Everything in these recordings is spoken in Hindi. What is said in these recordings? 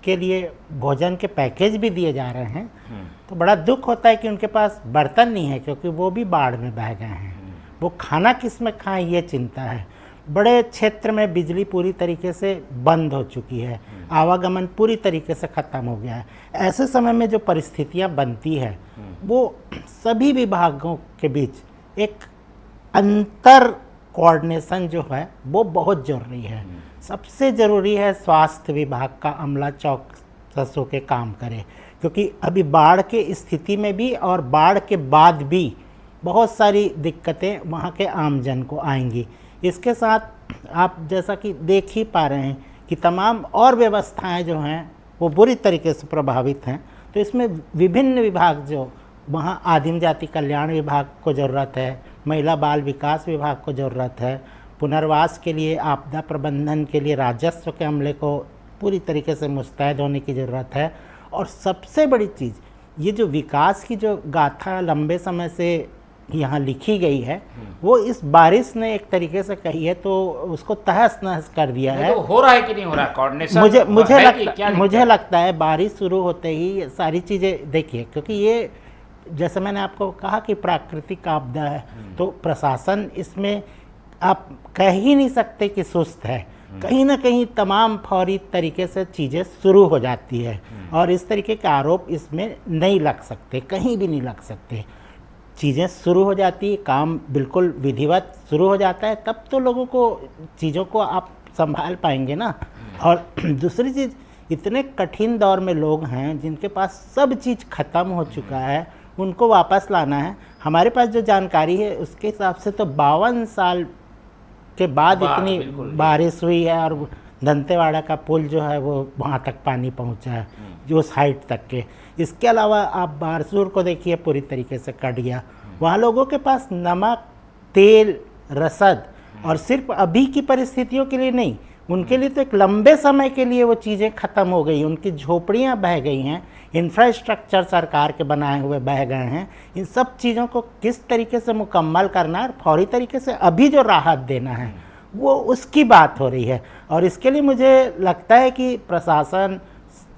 के लिए भोजन के पैकेज भी दिए जा रहे हैं, तो बड़ा दुख होता है कि उनके पास बर्तन नहीं है, क्योंकि वो भी बाढ़ में बह गए हैं। वो खाना किस में खाएं, ये चिंता है। बड़े क्षेत्र में बिजली पूरी तरीके से बंद हो चुकी है, आवागमन पूरी तरीके से ख़त्म हो गया है। ऐसे समय में जो परिस्थितियां बनती है, वो सभी विभागों के बीच एक अंतर कोऑर्डिनेशन जो है वो बहुत ज़रूरी है। सबसे ज़रूरी है स्वास्थ्य विभाग का अमला चौकस के काम करे, क्योंकि अभी बाढ़ के स्थिति में भी और बाढ़ के बाद भी बहुत सारी दिक्कतें वहाँ के आमजन को आएंगी। इसके साथ आप जैसा कि देख ही पा रहे हैं कि तमाम और व्यवस्थाएं जो हैं वो बुरी तरीके से प्रभावित हैं। तो इसमें विभिन्न विभाग, जो वहाँ आदिम जाति कल्याण विभाग को ज़रूरत है, महिला बाल विकास विभाग को ज़रूरत है, पुनर्वास के लिए, आपदा प्रबंधन के लिए राजस्व के अमले को पूरी तरीके से मुस्तैद होने की ज़रूरत है। और सबसे बड़ी चीज़, ये जो विकास की जो गाथा लंबे समय से यहाँ लिखी गई है, वो इस बारिश ने एक तरीके से कही है तो उसको तहस नहस कर दिया है। तो हो रहा है कि नहीं हो रहा कोऑर्डिनेशन? मुझे लगता है बारिश शुरू होते ही ये सारी चीज़ें, देखिए, क्योंकि ये जैसे मैंने आपको कहा कि प्राकृतिक आपदा है, तो प्रशासन इसमें आप कह ही नहीं सकते कि सुस्त है। कहीं ना कहीं तमाम फौरी तरीके से चीज़ें शुरू हो जाती है, और इस तरीके के आरोप इसमें नहीं लग सकते, कहीं भी नहीं लग सकते। चीज़ें शुरू हो जाती है, काम बिल्कुल विधिवत शुरू हो जाता है, तब तो लोगों को, चीज़ों को आप संभाल पाएंगे ना। और दूसरी चीज़, इतने कठिन दौर में लोग हैं जिनके पास सब चीज़ ख़त्म हो चुका है, उनको वापस लाना है। हमारे पास जो जानकारी है उसके हिसाब से तो 52 साल के बाद इतनी बारिश हुई है, और दंतेवाड़ा का पुल जो है वो वहाँ तक पानी पहुँचा है, जो उस हाइट तक के। इसके अलावा आप बारसूर को देखिए, पूरी तरीके से कट गया। वहाँ लोगों के पास नमक, तेल, रसद, और सिर्फ अभी की परिस्थितियों के लिए नहीं, उनके लिए तो एक लंबे समय के लिए वो चीज़ें ख़त्म हो गई। उनकी झोपड़ियाँ बह गई हैं, इंफ्रास्ट्रक्चर सरकार के बनाए हुए बह गए हैं। इन सब चीज़ों को किस तरीके से मुकम्मल करना है और फौरी तरीके से अभी जो राहत देना है, वो उसकी बात हो रही है। और इसके लिए मुझे लगता है कि प्रशासन,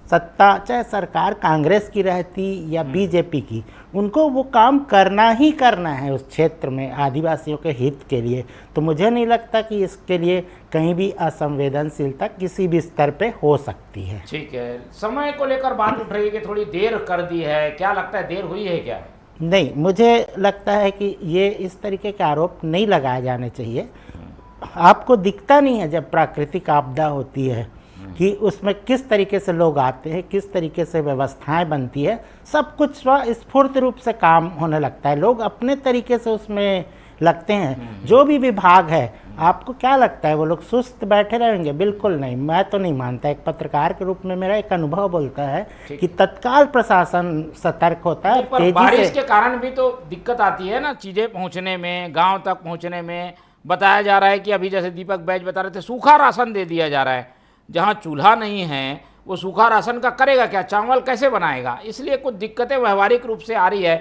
सत्ता, चाहे सरकार कांग्रेस की रहती या बीजेपी की, उनको वो काम करना ही करना है उस क्षेत्र में आदिवासियों के हित के लिए। तो मुझे नहीं लगता कि इसके लिए कहीं भी असंवेदनशीलता किसी भी स्तर पे हो सकती है। ठीक है, समय को लेकर बात उठ रही है कि थोड़ी देर कर दी है, क्या लगता है, देर हुई है क्या? नहीं, मुझे लगता है कि ये इस तरीके के आरोप नहीं लगाए जाने चाहिए। आपको दिखता नहीं है जब प्राकृतिक आपदा होती है कि उसमें किस तरीके से लोग आते हैं, किस तरीके से व्यवस्थाएं बनती है, सब कुछ स्वस्फूर्त रूप से काम होने लगता है, लोग अपने तरीके से उसमें लगते हैं। जो भी विभाग है, आपको क्या लगता है वो लोग सुस्त बैठे रहेंगे? बिल्कुल नहीं, मैं तो नहीं मानता। एक पत्रकार के रूप में मेरा एक अनुभव बोलता है कि तत्काल प्रशासन सतर्क होता है। पर बारिश के कारण भी तो दिक्कत आती है ना, चीज़ें पहुँचने में, गाँव तक पहुँचने में। बताया जा रहा है कि अभी जैसे दीपक बैज बता रहे थे, सूखा राशन दे दिया जा रहा है। जहाँ चूल्हा नहीं है वो सूखा राशन का करेगा क्या, चावल कैसे बनाएगा? इसलिए कुछ दिक्कतें व्यवहारिक रूप से आ रही है।